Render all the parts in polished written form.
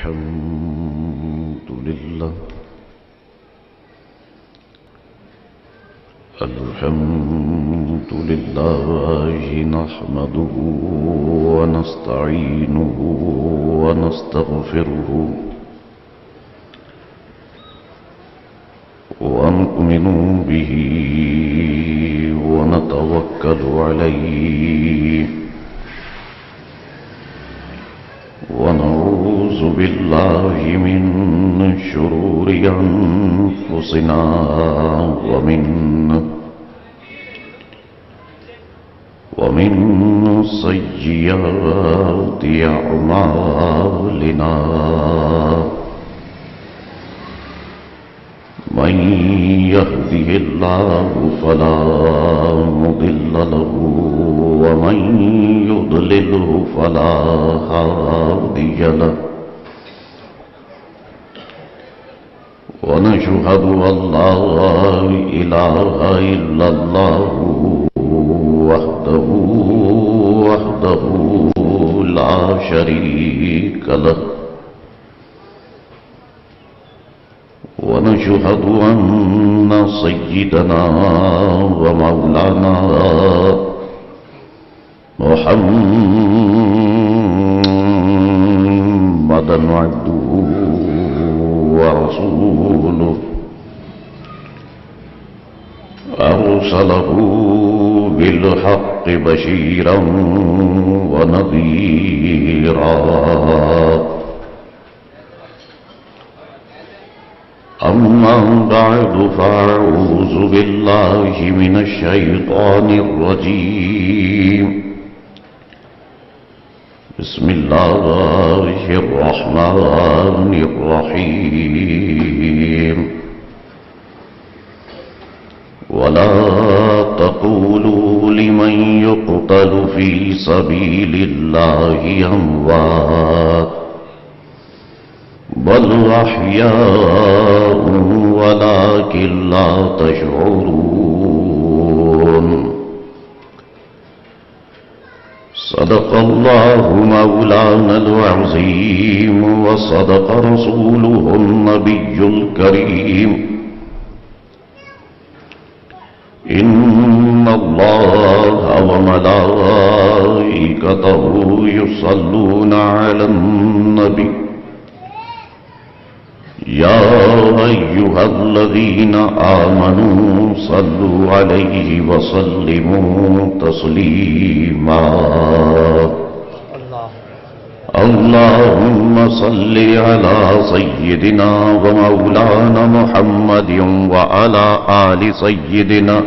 الحمد لله نحمده ونستعينه ونستغفره ونؤمن به ونتوكل عليه ونعوذ بالله من شرور أنفسنا ومن سيئات أعمالنا من يهده الله فلا مضل له ومن يضلله فلا هادي له ونشهد أن لا إله إلا الله وحده لا شريك له ونشهد أن سيدنا ومولانا محمدا عبده ورسوله أرسله بالحق بشيرا ونذيرا أما بعد فأعوذ بالله من الشيطان الرجيم بسم الله الرحمن الرحيم ولا تقولوا لمن يقتل في سبيل الله أموات بل أحياء ولكن لا تشعرون صدق الله مولانا العظيم وصدق رسوله النبي الكريم إن الله وملائكته يصلون على النبي يا أيها الذين آمنوا صلوا عليه وسلموا تسليما اللهم صل على سيدنا ومولانا محمد وعلى آل سيدنا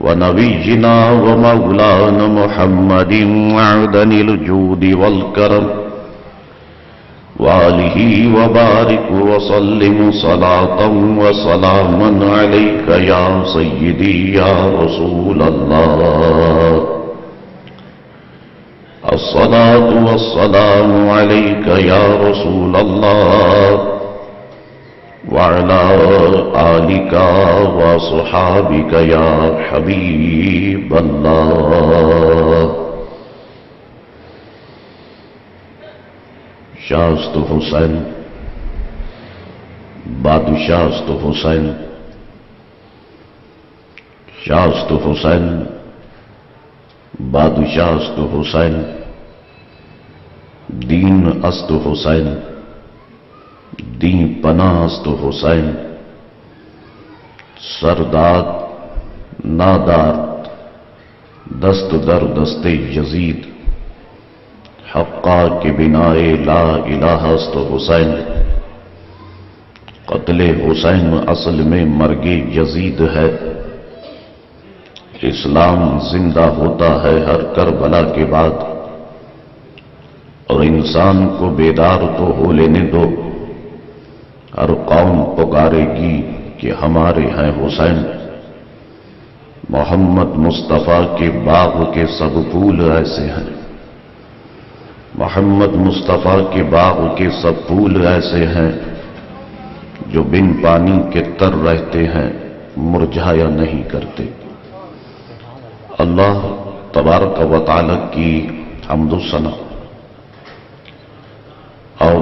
ونبينا ومولانا محمد معدن الجود والكرم وآله وبارك وسلم صلاة وسلاما عليك يا سيدي يا رسول الله الصلاة والسلام عليك يا رسول الله وعلى آلك وصحابك يا حبيب الله شاست حسین بادشاست حسین شاست حسین بادشاست حسین دین است حسین دین پناست حسین سرداد ناداد دست در دست یزید حقا کے بنائے لا الہ است حسین قتل حسین اصل میں مرگ یزید ہے اسلام زندہ ہوتا ہے ہر کربلا کے بعد اور انسان کو بیدار تو ہو لینے دو ہر قوم پکارے گی کہ ہمارے ہیں حسین محمد مصطفیٰ کے باغ کے سب پھول ایسے ہیں محمد مصطفیٰ کے باغ کے سب پھول ایسے ہیں جو بن پانی کے تر رہتے ہیں مرجھایا نہیں کرتے اللہ تبارک و تعالی کی حمد و ثنا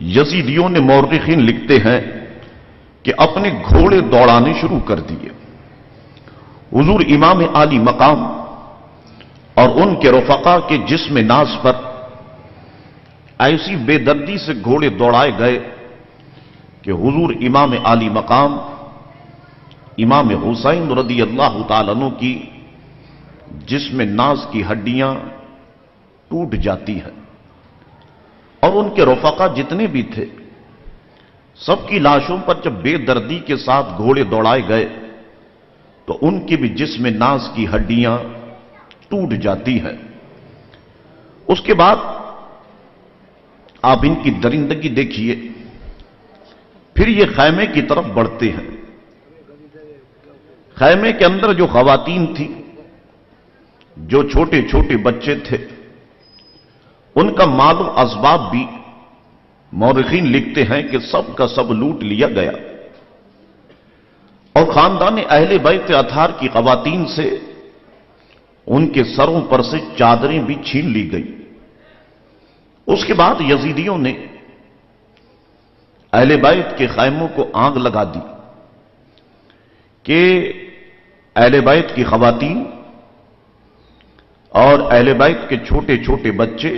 یزیدیوں نے مورخین لکھتے ہیں کہ اپنے گھوڑے دوڑانے شروع کر دیے. حضور امام عالی مقام اور ان کے رفقا کے جسم ناز پر ایسی بے دردی سے گھوڑے دوڑائے گئے کہ حضور امام عالی مقام امام حسین رضی اللہ تعالیٰ عنہ کی جسم ناز کی ہڈیاں ٹوٹ جاتی ہیں، اور ان کے رفقا جتنے بھی تھے سب کی لاشوں پر جب بے دردی کے ساتھ گھوڑے دوڑائے گئے تو ان کی بھی جسم ناز کی ہڈیاں ٹوٹ جاتی ہیں. اس کے بعد آپ ان کی درندگی دیکھیے. پھر یہ خیمے کی طرف بڑھتے ہیں. خیمے کے اندر جو خواتین تھیں، جو چھوٹے چھوٹے بچے تھے، ان کا مال و اسباب بھی مورخین لکھتے ہیں کہ سب کا سب لوٹ لیا گیا، اور خاندان اہل بیت اطہار کی خواتین سے ان کے سروں پر سے چادریں بھی چھین لی گئی. اس کے بعد یزیدیوں نے اہل بیت کے خیموں کو آگ لگا دی کہ اہل بیت کی خواتین اور اہل بیت کے چھوٹے چھوٹے بچے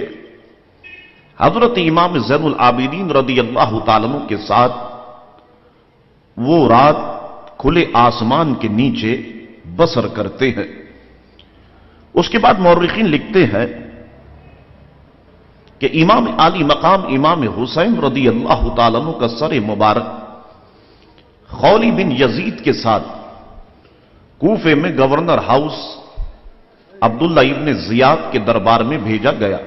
حضرت امام زین العابدین رضی اللہ تعالیٰ عنہ کے ساتھ وہ رات کھلے آسمان کے نیچے بسر کرتے ہیں. اس کے بعد مورخین لکھتے ہیں کہ امام عالی مقام امام حسین رضی اللہ تعالیٰ عنہ کا سر مبارک خولی بن یزید کے ساتھ کوفے میں گورنر ہاؤس عبداللہ ابن زیاد کے دربار میں بھیجا گیا.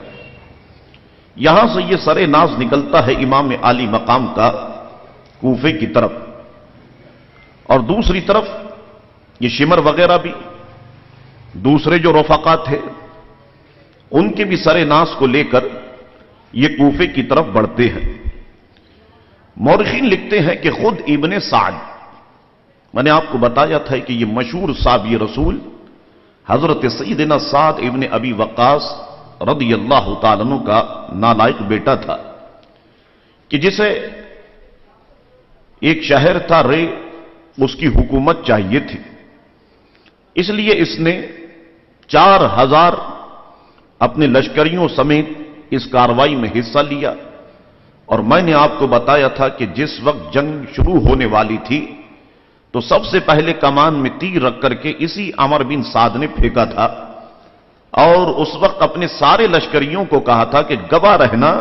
یہاں سے یہ سر ناز نکلتا ہے امام عالی مقام کا کوفے کی طرف، اور دوسری طرف یہ شمر وغیرہ بھی دوسرے جو رفقا تھے ان کے بھی سر ناز کو لے کر یہ کوفے کی طرف بڑھتے ہیں. مورخین لکھتے ہیں کہ خود ابن سعد، میں نے آپ کو بتایا تھا کہ یہ مشہور صحابی رسول حضرت سیدنا سعد ابن ابی وقاص رضی اللہ تعالیٰ عنہ کا نالائق بیٹا تھا، کہ جسے ایک شہر تھا رے، اس کی حکومت چاہیے تھی، اس لیے اس نے 4000 اپنے لشکریوں سمیت اس کارروائی میں حصہ لیا. اور میں نے آپ کو بتایا تھا کہ جس وقت جنگ شروع ہونے والی تھی تو سب سے پہلے کمان میں تیر رکھ کر کے اسی عمر بن سعد نے پھینکا تھا، اور اس وقت اپنے سارے لشکریوں کو کہا تھا کہ گواہ رہنا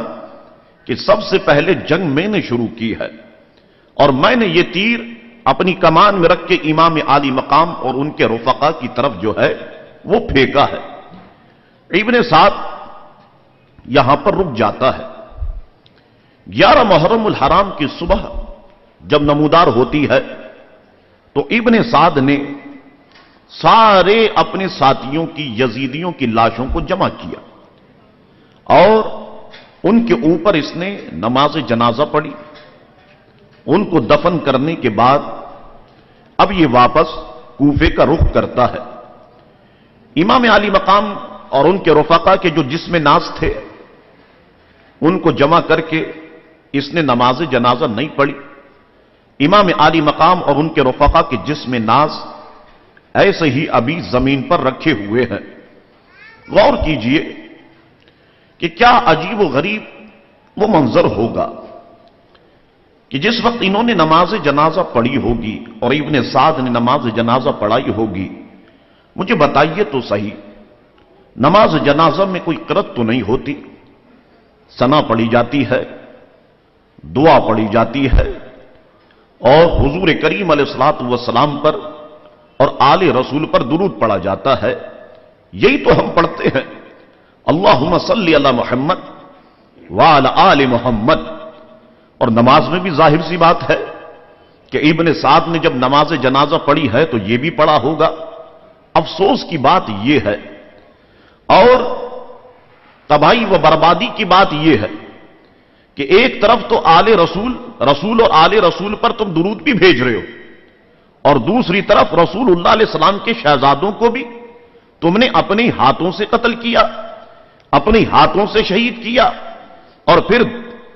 کہ سب سے پہلے جنگ میں نے شروع کی ہے، اور میں نے یہ تیر اپنی کمان میں رکھ کے امام عالی مقام اور ان کے رفقا کی طرف جو ہے وہ پھینکا ہے. ابن سعد یہاں پر رک جاتا ہے. 11 محرم الحرام کی صبح جب نمودار ہوتی ہے تو ابن سعد نے سارے اپنے ساتھیوں کی یزیدیوں کی لاشوں کو جمع کیا اور ان کے اوپر اس نے نماز جنازہ پڑھی. ان کو دفن کرنے کے بعد اب یہ واپس کوفے کا رخ کرتا ہے. امام عالی مقام اور ان کے رفقا کے جو جسم ناز تھے ان کو جمع کر کے اس نے نماز جنازہ نہیں پڑھی. امام عالی مقام اور ان کے رفقا کے جسم ناز ایسے ہی ابھی زمین پر رکھے ہوئے ہیں. غور کیجئے کہ کیا عجیب و غریب وہ منظر ہوگا کہ جس وقت انہوں نے نماز جنازہ پڑھی ہوگی اور ابن سعد نے نماز جنازہ پڑھائی ہوگی. مجھے بتائیے تو صحیح، نماز جنازہ میں کوئی قرأت تو نہیں ہوتی، ثنا پڑھی جاتی ہے، دعا پڑھی جاتی ہے، اور حضور کریم علیہ الصلوۃ والسلام پر اور آل رسول پر درود پڑھا جاتا ہے. یہی تو ہم پڑھتے ہیں، اللہم صلی علی محمد وعلی آل محمد. اور نماز میں بھی ظاہر سی بات ہے کہ ابن سعد نے جب نماز جنازہ پڑھی ہے تو یہ بھی پڑھا ہوگا. افسوس کی بات یہ ہے اور تباہی و بربادی کی بات یہ ہے کہ ایک طرف تو آل رسول اور آل رسول پر تم درود بھی بھیج رہے ہو، اور دوسری طرف رسول اللہ علیہ السلام کے شہزادوں کو بھی تم نے اپنے ہاتھوں سے قتل کیا، اپنے ہاتھوں سے شہید کیا، اور پھر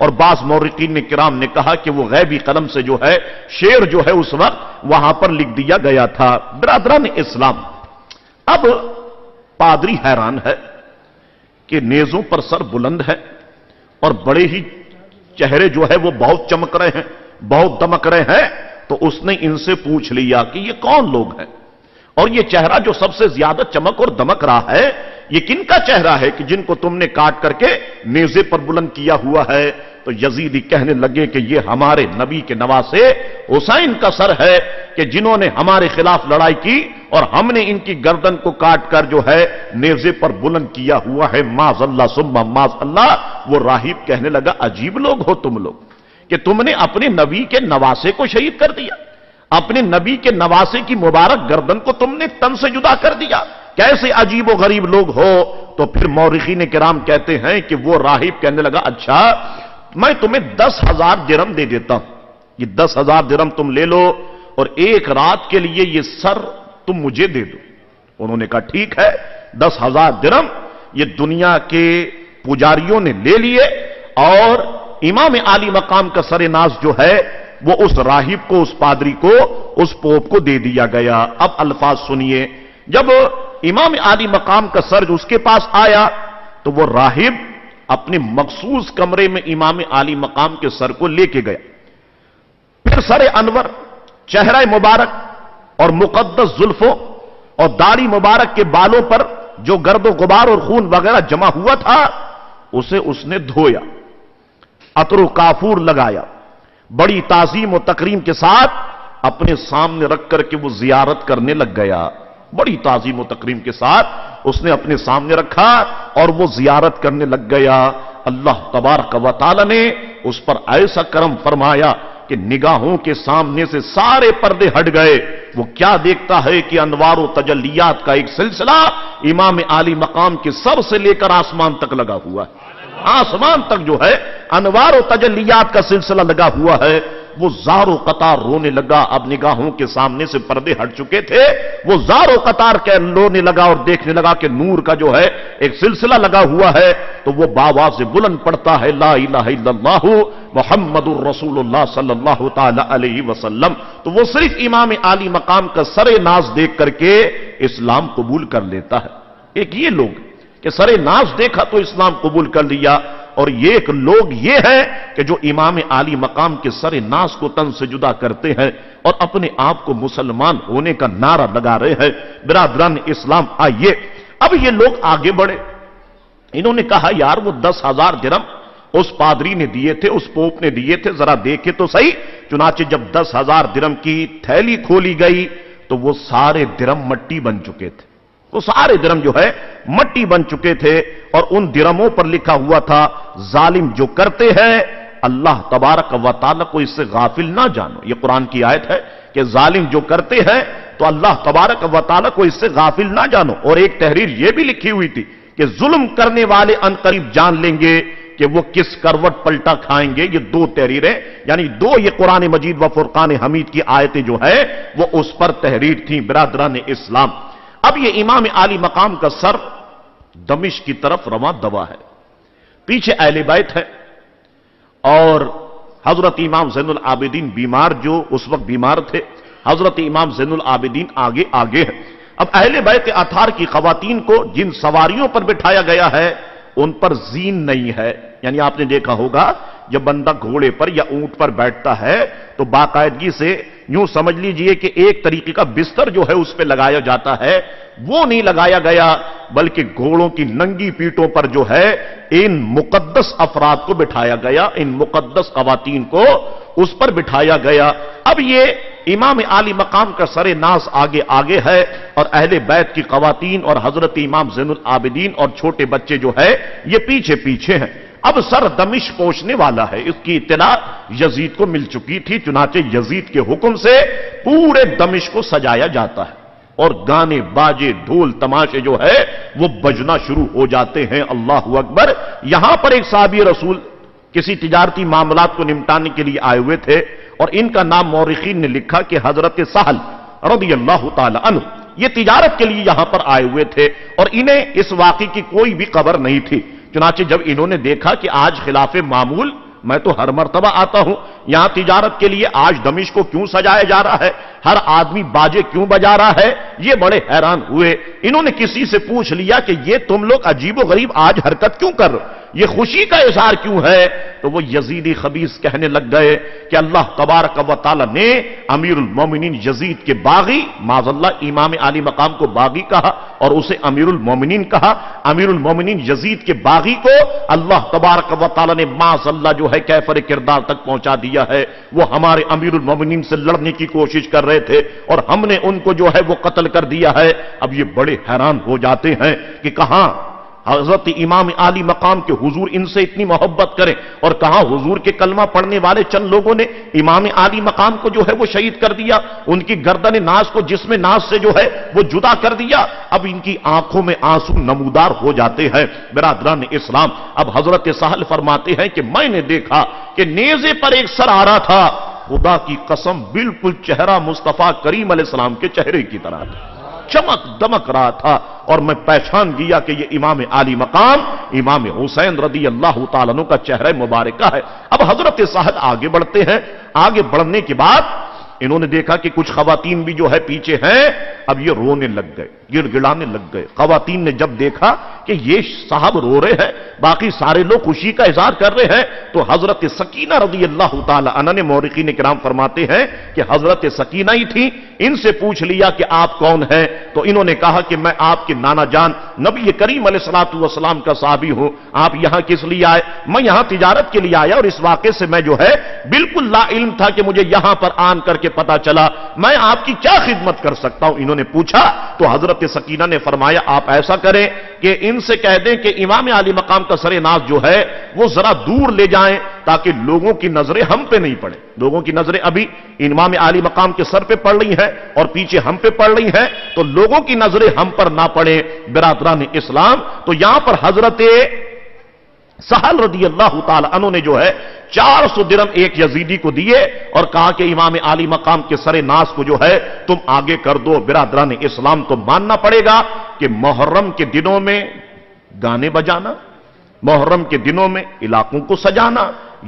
اور بعض مورخین نے کرام نے کہا کہ وہ غیبی قلم سے جو ہے شعر جو ہے اس وقت وہاں پر لکھ دیا گیا تھا۔ برادران اسلام، اب پادری حیران ہے کہ نیزوں پر سر بلند ہے اور بڑے ہی چہرے جو ہے وہ بہت چمک رہے ہیں، بہت دمک رہے ہیں، تو اس نے ان سے پوچھ لیا کہ یہ کون لوگ ہیں، اور یہ چہرہ جو سب سے زیادہ چمک اور دمک رہا ہے یہ کن کا چہرہ ہے کہ جن کو تم نے کاٹ کر کے نیزے پر بلند کیا ہوا ہے؟ تو یزیدی کہنے لگے کہ یہ ہمارے نبی کے نواسے حسین کا سر ہے کہ جنہوں نے ہمارے خلاف لڑائی کی اور ہم نے ان کی گردن کو کاٹ کر جو ہے نیزے پر بلند کیا ہوا ہے، معاذ اللہ ثم معاذ اللہ۔ وہ راہب کہنے لگا عجیب لوگ ہو تم لوگ کہ تم نے اپنے نبی کے نواسے کو شہید کر دیا، اپنے نبی کے نواسے کی مبارک گردن کو تم نے تن سے جدا کر دیا، کیسے عجیب و غریب لوگ ہو؟ تو پھر مورخین کرام کہتے ہیں کہ وہ راہب کہنے لگا اچھا میں تمہیں 10,000 درہم دے دیتا ہوں، یہ 10,000 درہم تم لے لو اور ایک رات کے لیے یہ سر تم مجھے دے دو۔ انہوں نے کہا ٹھیک ہے، 10,000 درہم یہ دنیا کے پجاریوں نے لے لیے اور امام عالی مقام کا سر ناز جو ہے وہ اس راہب کو، اس پادری کو، اس پوپ کو دے دیا گیا۔ اب الفاظ سنیے، جب امام عالی مقام کا سر جو اس کے پاس آیا تو وہ راہب اپنے مخصوص کمرے میں امام عالی مقام کے سر کو لے کے گیا، پھر سر انور، چہرہ مبارک اور مقدس زلفوں اور داڑھی مبارک کے بالوں پر جو گرد و غبار اور خون وغیرہ جمع ہوا تھا اسے اس نے دھویا، عطر و کافور لگایا، بڑی تعظیم و تکریم کے ساتھ اپنے سامنے رکھ کر کے وہ زیارت کرنے لگ گیا، بڑی تعظیم و تکریم کے ساتھ اس نے اپنے سامنے رکھا اور وہ زیارت کرنے لگ گیا۔ اللہ تبارک و تعالی نے اس پر ایسا کرم فرمایا کہ نگاہوں کے سامنے سے سارے پردے ہٹ گئے۔ وہ کیا دیکھتا ہے کہ انوار و تجلیات کا ایک سلسلہ امام عالی مقام کے سر سے لے کر آسمان تک لگا ہوا ہے، آسمان تک جو ہے انوار و تجلیات کا سلسلہ لگا ہوا ہے۔ وہ زار و قطار رونے لگا، اب نگاہوں کے سامنے سے پردے ہٹ چکے تھے، وہ زار و قطار کے رونے لگا اور دیکھنے لگا کہ نور کا جو ہے ایک سلسلہ لگا ہوا ہے، تو وہ باواز سے بلند پڑتا ہے لا الہ الا اللہ محمد الرسول اللہ صلی اللہ تعالی علیہ وسلم۔ تو وہ صرف امام عالی مقام کا سر ناز دیکھ کر کے اسلام قبول کر لیتا ہے۔ ایک یہ لوگ کہ سر ناز دیکھا تو اسلام قبول کر لیا، اور یہ ایک لوگ یہ ہے کہ جو امام عالی مقام کے سر ناز کو تن سے جدا کرتے ہیں اور اپنے آپ کو مسلمان ہونے کا نعرہ لگا رہے ہیں۔ برادران اسلام آئیے، اب یہ لوگ آگے بڑھے، انہوں نے کہا یار وہ 10,000 درہم اس پادری نے دیے تھے، اس پوپ نے دیے تھے، ذرا دیکھے تو صحیح۔ چنانچہ جب 10,000 درہم کی تھیلی کھولی گئی تو وہ سارے درہم مٹی بن چکے تھے، وہ سارے درہم جو ہے مٹی بن چکے تھے، اور ان درہموں پر لکھا ہوا تھا ظالم جو کرتے ہیں اللہ تبارک و تعالی کو اس سے غافل نہ جانو۔ یہ قرآن کی آیت ہے کہ ظالم جو کرتے ہیں تو اللہ تبارک و تعالی کو اس سے غافل نہ جانو۔ اور ایک تحریر یہ بھی لکھی ہوئی تھی کہ ظلم کرنے والے ان قریب جان لیں گے کہ وہ کس کروٹ پلٹا کھائیں گے۔ یہ دو تحریریں، یعنی دو یہ قرآن مجید و فرقان حمید کی آیتیں جو ہے وہ اس پر تحریر تھیں۔ برادران اسلام، اب یہ امام عالی مقام کا سر دمشق کی طرف رواں دوا ہے، پیچھے اہل بیت ہے، اور حضرت امام زین العابدین بیمار، جو اس وقت بیمار تھے، حضرت امام زین العابدین آگے آگے ہے۔ اب اہل بیت اطہار کی خواتین کو جن سواریوں پر بٹھایا گیا ہے ان پر زین نہیں ہے، یعنی آپ نے دیکھا ہوگا جب بندہ گھوڑے پر یا اونٹ پر بیٹھتا ہے تو باقاعدگی سے یوں سمجھ لیجئے کہ ایک طریقے کا بستر جو ہے اس پہ لگایا جاتا ہے، وہ نہیں لگایا گیا، بلکہ گھوڑوں کی ننگی پیٹوں پر جو ہے ان مقدس افراد کو بٹھایا گیا، ان مقدس خواتین کو اس پر بٹھایا گیا۔ اب یہ امام عالی مقام کا سر ناز آگے آگے ہے، اور اہل بیت کی خواتین اور حضرت امام زین العابدین اور چھوٹے بچے جو ہے یہ پیچھے پیچھے ہیں۔ اب سر دمشق پہنچنے والا ہے، اس کی اطلاع یزید کو مل چکی تھی، چنانچہ یزید کے حکم سے پورے دمشق کو سجایا جاتا ہے، اور گانے باجے ڈھول تماشے جو ہے وہ بجنا شروع ہو جاتے ہیں۔ اللہ اکبر۔ یہاں پر ایک صحابی رسول کسی تجارتی معاملات کو نمٹانے کے لیے آئے ہوئے تھے، اور ان کا نام مورخین نے لکھا کہ حضرت سہل رضی اللہ تعالی عنہ، یہ تجارت کے لیے یہاں پر آئے ہوئے تھے، اور انہیں اس واقعے کی کوئی بھی خبر نہیں تھی۔ چنانچہ جب انہوں نے دیکھا کہ آج خلاف معمول میں تو ہر مرتبہ آتا ہوں یہاں تجارت کے لیے، آج دمشق کو کیوں سجایا جا رہا ہے، ہر آدمی باجے کیوں بجا رہا ہے؟ یہ بڑے حیران ہوئے۔ انہوں نے کسی سے پوچھ لیا کہ یہ تم لوگ عجیب و غریب آج حرکت کیوں کر رہے، یہ خوشی کا اظہار کیوں ہے؟ تو وہ یزیدی خبیث کہنے لگ گئے کہ اللہ تبارک و تعالی نے امیر المومنین یزید کے باغی، معاذ اللہ امام عالی مقام کو باغی کہا اور اسے امیر المومنین کہا، امیر المومنین یزید کے باغی کو اللہ تبارک و تعالی نے معاذ اللہ جو ہے کیفر کردار تک پہنچا دیا ہے۔ وہ ہمارے امیر المومنین سے لڑنے کی کوشش کر رہے تھے اور ہم نے ان کو جو ہے وہ قتل کر دیا ہے۔ اب یہ بڑے حیران ہو جاتے ہیں کہ کہاں حضرت امام عالی مقام کے حضور ان سے اتنی محبت کریں اور کہاں حضور کے کلمہ پڑھنے والے چند لوگوں نے امام عالی مقام کو جو ہے وہ شہید کر دیا، ان کی گردن ناز کو جسم ناز سے جو ہے وہ جدا کر دیا۔ اب ان کی آنکھوں میں آنسو نمودار ہو جاتے ہیں۔ برادران اسلام، اب حضرت سہل فرماتے ہیں کہ میں نے دیکھا کہ نیزے پر ایک سر آ رہا تھا، خدا کی قسم بالکل چہرہ مصطفیٰ کریم علیہ السلام کے چہرے کی طرح تھا، چمک دمک رہا تھا، اور میں پہچان گیا کہ یہ امام عالی مقام امام حسین رضی اللہ تعالیٰ عنہ کا چہرہ مبارکہ ہے۔ اب حضرت سہل آگے بڑھتے ہیں، آگے بڑھنے کے بعد انہوں نے دیکھا کہ کچھ خواتین بھی جو ہے پیچھے ہیں، اب یہ رونے لگ گئے، گڑ گڑانے لگ گئے۔ خواتین نے جب دیکھا کہ یہ صاحب رو رہے ہیں، باقی سارے لوگ خوشی کا اظہار کر رہے ہیں، تو حضرت سکینہ رضی اللہ تعالی عنہا نے، مورخین کرام فرماتے ہیں کہ حضرت سکینہ ہی تھی، ان سے پوچھ لیا کہ آپ کون ہیں؟ تو انہوں نے کہا کہ میں آپ کے نانا جان نبی کریم علیہ الصلوۃ والسلام کا صحابی ہوں۔ آپ یہاں کس لیے آئے؟ میں یہاں تجارت کے لیے آیا، اور اس واقعے سے میں جو ہے بالکل لا علم تھا کہ مجھے یہاں پر آن کر کے پتا چلا، میں آپ کی کیا خدمت کر سکتا ہوں؟ انہوں نے پوچھا تو حضرت سکینہ نے فرمایا آپ ایسا کریں کہ ان سے کہہ دیں کہ امام عالی مقام کا سر ناز جو ہے وہ ذرا دور لے جائیں تاکہ لوگوں کی نظریں ہم پہ نہیں پڑیں۔ لوگوں کی نظریں ابھی امام عالی مقام کے سر پہ پڑ رہی ہیں اور پیچھے ہم پہ پڑ رہی ہیں، تو لوگوں کی نظریں ہم پر نہ پڑیں۔ برادران اسلام، تو یہاں پر حضرت سہل رضی اللہ تعالی عنہ نے جو ہے 400 درہم ایک یزیدی کو دیے اور کہا کہ امام عالی مقام کے سر ناز کو جو ہے تم آگے کر دو۔ برادران اسلام، تو ماننا پڑے گا کہ محرم کے دنوں میں گانے بجانا، محرم کے دنوں میں علاقوں کو سجانا،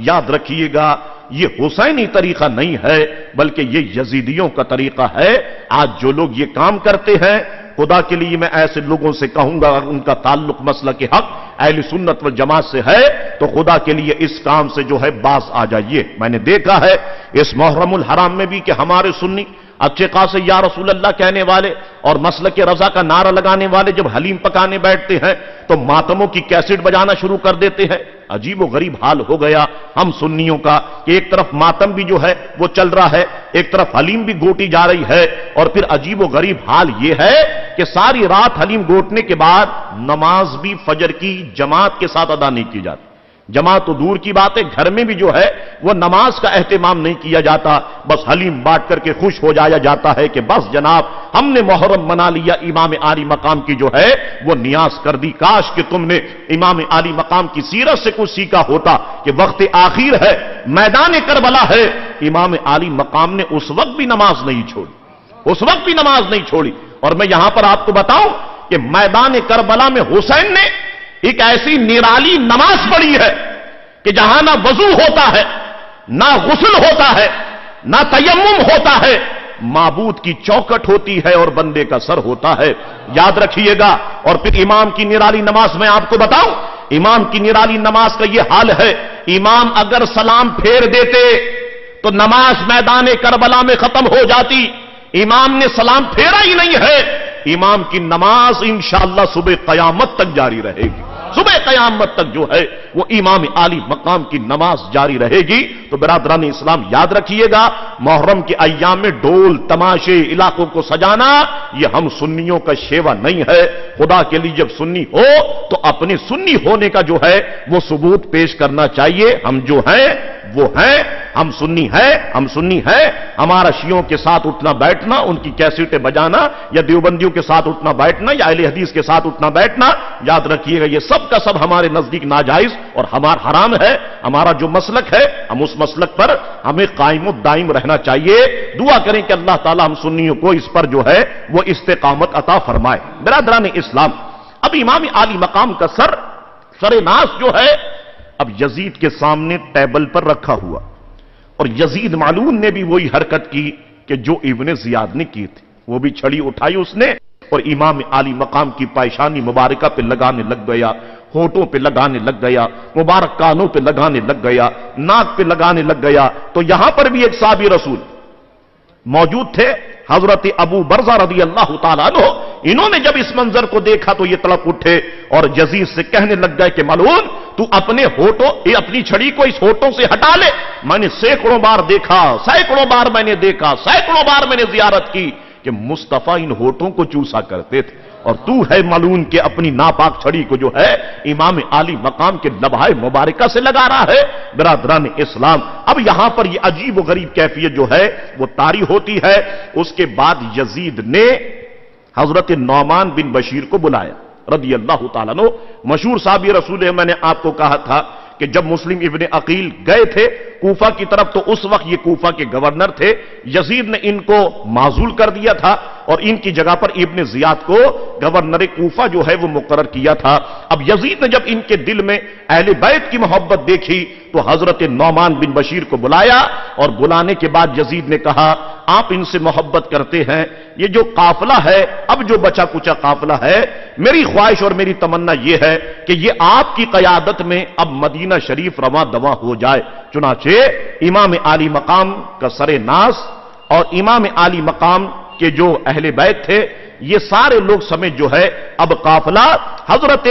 یاد رکھیے گا یہ حسینی طریقہ نہیں ہے بلکہ یہ یزیدیوں کا طریقہ ہے۔ آج جو لوگ یہ کام کرتے ہیں، خدا کے لیے میں ایسے لوگوں سے کہوں گا اگر ان کا تعلق مسلک حق اہل سنت والجماعت سے ہے تو خدا کے لیے اس کام سے جو ہے باز آ جائیے۔ میں نے دیکھا ہے اس محرم الحرام میں بھی کہ ہمارے سنی اچھے خاصے یا رسول اللہ کہنے والے اور مسلک رضا کا نعرہ لگانے والے جب حلیم پکانے بیٹھتے ہیں تو ماتموں کی کیسٹ بجانا شروع کر دیتے ہیں۔ عجیب و غریب حال ہو گیا ہم سنیوں کا کہ ایک طرف ماتم بھی جو ہے وہ چل رہا ہے، ایک طرف حلیم بھی گوٹی جا رہی ہے، اور پھر عجیب و غریب حال یہ ہے کہ ساری رات حلیم گوٹنے کے بعد نماز بھی فجر کی جماعت کے ساتھ ادا نہیں کی جاتی۔ جماعت تو دور کی بات ہے، گھر میں بھی جو ہے وہ نماز کا اہتمام نہیں کیا جاتا، بس حلیم بانٹ کر کے خوش ہو جایا جاتا ہے کہ بس جناب ہم نے محرم منا لیا، امام عالی مقام کی جو ہے وہ نیاز کر دی۔ کاش کہ تم نے امام عالی مقام کی سیرت سے کچھ سیکھا ہوتا کہ وقت آخر ہے، میدان کربلا ہے، امام عالی مقام نے اس وقت بھی نماز نہیں چھوڑی، اس وقت بھی نماز نہیں چھوڑی۔ اور میں یہاں پر آپ کو بتاؤں کہ میدان کربلا میں حسین نے ایک ایسی نرالی نماز پڑھی ہے کہ جہاں نہ وضو ہوتا ہے، نہ غسل ہوتا ہے، نہ تیمم ہوتا ہے، معبود کی چوکٹ ہوتی ہے اور بندے کا سر ہوتا ہے، یاد رکھیے گا۔ اور پھر امام کی نرالی نماز میں آپ کو بتاؤں، امام کی نرالی نماز کا یہ حال ہے، امام اگر سلام پھیر دیتے تو نماز میدان کربلا میں ختم ہو جاتی۔ امام نے سلام پھیرا ہی نہیں ہے، امام کی نماز انشاءاللہ صبح قیامت تک جاری رہے گی، صبح قیامت تک جو ہے وہ امام عالی مقام کی نماز جاری رہے گی۔ تو برادران اسلام یاد رکھیے گا، محرم کے ایام میں ڈول تماشے علاقوں کو سجانا یہ ہم سنیوں کا شیوا نہیں ہے۔ خدا کے لیے جب سنی ہو تو اپنے سنی ہونے کا جو ہے وہ ثبوت پیش کرنا چاہیے۔ ہم جو ہیں وہ ہیں، ہم سنی ہیں، ہم سنی ہیں۔ ہمارا شیعوں کے ساتھ اٹھنا بیٹھنا، ان کی کیسٹیں بجانا، یا دیوبندیوں کے ساتھ اٹھنا بیٹھنا، یا اہل حدیث کے ساتھ اٹھنا بیٹھنا، یاد رکھیے گا یہ سب کا سب ہمارے نزدیک ناجائز اور ہمارا حرام ہے۔ ہمارا جو مسلک ہے ہم اس مسلک پر ہمیں قائم و دائم رہنا چاہیے۔ دعا کریں کہ اللہ تعالی ہم سنیوں کو اس پر جو ہے وہ استقامت عطا فرمائے۔ برادران اسلام، اب امام عالی مقام کا سر ناز جو ہے، اب یزید کے سامنے ٹیبل پر رکھا ہوا، اور یزید مالون نے بھی وہی حرکت کی کہ جو ابن زیاد نے کی تھی، وہ بھی چھڑی اٹھائی اس نے اور امام عالی مقام کی پیشانی مبارکہ پہ لگانے لگ گیا، ہونٹوں پہ لگانے لگ گیا، مبارک کانوں پہ لگانے لگ گیا، ناک پہ لگانے لگ گیا۔ تو یہاں پر بھی ایک صحابی رسول موجود تھے، حضرت ابو برزہ رضی اللہ تعالیٰ عنہ۔ انہوں نے جب اس منظر کو دیکھا تو یہ تڑپ اٹھے اور یزید سے کہنے لگ گئے کہ ملعون، تو اپنے ہونٹوں، اپنی چھڑی کو اس ہونٹوں سے ہٹا لے۔ میں نے سینکڑوں بار دیکھا، سینکڑوں بار میں نے دیکھا، سینکڑوں بار میں نے زیارت کی کہ مصطفیٰ ان ہونٹوں کو چوسا کرتے تھے، اور تو ہے ملعون کہ اپنی ناپاک چھڑی کو جو ہے امام عالی مقام کے لبہائے مبارکہ سے لگا رہا ہے۔ برادران اسلام، اب یہاں پر یہ عجیب و غریب کیفیت جو ہے وہ طاری ہوتی ہے۔ اس کے بعد یزید نے حضرت نعمان بن بشیر کو بلایا رضی اللہ تعالیٰ عنہ، مشہور صحابی رسول ہے۔ میں نے آپ کو کہا تھا کہ جب مسلم ابن عقیل گئے تھے کوفہ کی طرف تو اس وقت یہ کوفہ کے گورنر تھے، یزید نے ان کو معزول کر دیا تھا اور ان کی جگہ پر ابن زیاد کو گورنر کوفہ جو ہے وہ مقرر کیا تھا۔ اب یزید نے جب ان کے دل میں اہل بیت کی محبت دیکھی تو حضرت نعمان بن بشیر کو بلایا، اور بلانے کے بعد یزید نے کہا آپ ان سے محبت کرتے ہیں، یہ جو قافلہ ہے، اب جو بچا کچا قافلہ ہے، میری خواہش اور میری تمنا یہ ہے کہ یہ آپ کی قیادت میں اب مدینہ شریف رواں دواں ہو جائے۔ چنانچہ امام عالی مقام کا سر ناس اور امام عالی مقام کے جو اہل بیت تھے، یہ سارے لوگ سمیت جو ہے اب قافلہ حضرت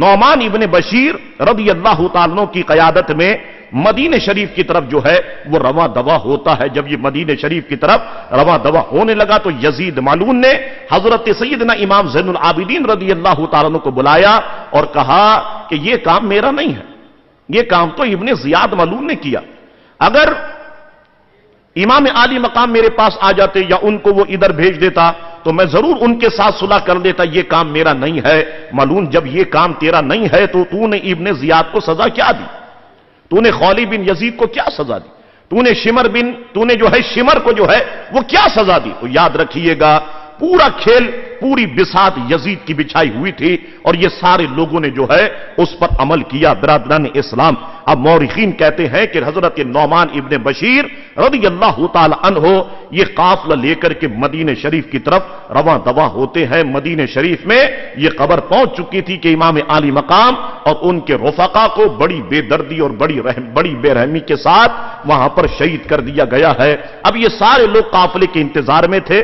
نعمان ابن بشیر رضی اللہ تعالیٰ عنہ کی قیادت میں مدینہ شریف کی طرف جو ہے وہ رواں دواں ہوتا ہے۔ جب یہ مدینہ شریف کی طرف رواں دواں ہونے لگا تو یزید مالون نے حضرت سیدنا امام زین العابدین رضی اللہ تعالیٰ عنہ کو بلایا اور کہا کہ یہ کام میرا نہیں ہے، یہ کام تو ابن زیاد مالون نے کیا۔ اگر امام عالی مقام میرے پاس آ جاتے یا ان کو وہ ادھر بھیج دیتا تو میں ضرور ان کے ساتھ صلح کر دیتا، یہ کام میرا نہیں ہے۔ مالون جب یہ کام تیرا نہیں ہے تو نے ابن زیاد کو سزا کیا دی؟ تو نے خولی بن یزید کو کیا سزا دی؟ تو نے جو ہے شمر کو جو ہے وہ کیا سزا دی؟ تو یاد رکھیے گا پورا کھیل، پوری بساط یزید کی بچھائی ہوئی تھی اور یہ سارے لوگوں نے جو ہے اس پر عمل کیا۔ برادران اسلام، اب مورخین کہتے ہیں کہ حضرت نعمان ابن بشیر رضی اللہ تعالی عنہ یہ قافلہ لے کر کے مدینہ شریف کی طرف رواں دواں ہوتے ہیں۔ مدینہ شریف میں یہ خبر پہنچ چکی تھی کہ امام عالی مقام اور ان کے رفقا کو بڑی بے دردی اور بڑی بے رحمی کے ساتھ وہاں پر شہید کر دیا گیا ہے۔ اب یہ سارے لوگ قافلے کے انتظار میں تھے۔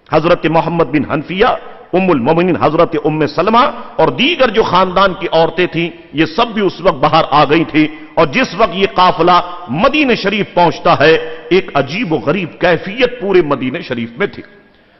حضرت محمد بن حنفیہ، ام المومنین حضرت ام سلمہ اور دیگر جو خاندان کی عورتیں تھیں یہ سب بھی اس وقت باہر آ گئی تھی، اور جس وقت یہ قافلہ مدینہ شریف پہنچتا ہے ایک عجیب و غریب کیفیت پورے مدینہ شریف میں تھی۔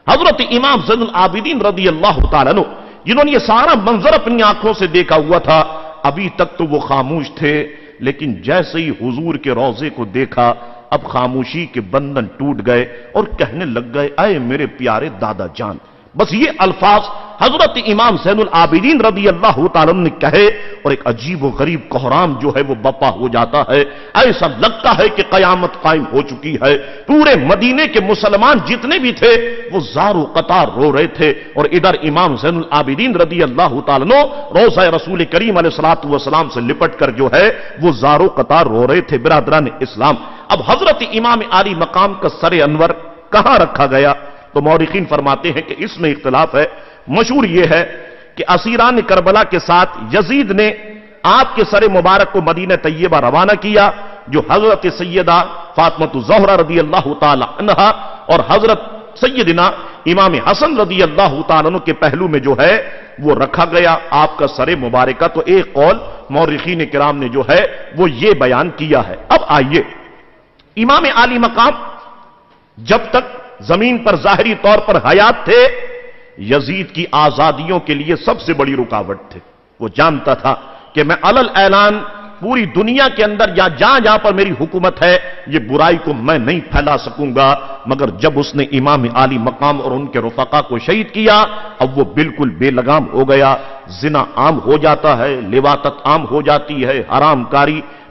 حضرت امام زین العابدین رضی اللہ تعالیٰ عنہ جنہوں نے یہ سارا منظر اپنی آنکھوں سے دیکھا ہوا تھا، ابھی تک تو وہ خاموش تھے، لیکن جیسے ہی حضور کے روضے کو دیکھا اب خاموشی کے بندھن ٹوٹ گئے اور کہنے لگ گئے اے میرے پیارے دادا جان۔ بس یہ الفاظ حضرت امام زین العابدین رضی اللہ تعالیٰ نے کہے اور ایک عجیب و غریب کوہرام جو ہے وہ بپا ہو جاتا ہے۔ ایسا لگتا ہے کہ قیامت قائم ہو چکی ہے۔ پورے مدینے کے مسلمان جتنے بھی تھے وہ زار و قطار رو رہے تھے، اور ادھر امام زین العابدین رضی اللہ تعالیٰ عنہ روضہ رسول کریم علیہ الصلوۃ والسلام سے لپٹ کر جو ہے وہ زار و قطار رو رہے تھے۔ برادران اسلام، اب حضرت امام عالی مقام کا سر انور کہاں رکھا گیا؟ تو مورخین فرماتے ہیں کہ اس میں اختلاف ہے۔ مشہور یہ ہے کہ اسیران کربلا کے ساتھ یزید نے آپ کے سر مبارک کو مدینہ طیبہ روانہ کیا، جو حضرت سیدہ فاطمہ الزہرا رضی اللہ تعالی عنہا اور حضرت سیدنا امام حسن رضی اللہ تعالیٰ عنہ کے پہلو میں جو ہے وہ رکھا گیا آپ کا سر مبارکہ۔ تو ایک قول مورخین کرام نے جو ہے وہ یہ بیان کیا ہے۔ اب آئیے، امام عالی مقام جب تک زمین پر ظاہری طور پر حیات تھے یزید کی آزادیوں کے لیے سب سے بڑی رکاوٹ تھے۔ وہ جانتا تھا کہ میں علل اعلان پوری دنیا کے اندر یا جہاں پر میری حکومت ہے یہ برائی کو میں نہیں پھیلا سکوں گا، مگر جب اس نے امام عالی مقام اور ان کے رفقا کو شہید کیا اب وہ بالکل بے لگام ہو گیا۔ زنا عام ہو جاتا ہے، لواطت عام ہو جاتی ہے، حرام کاری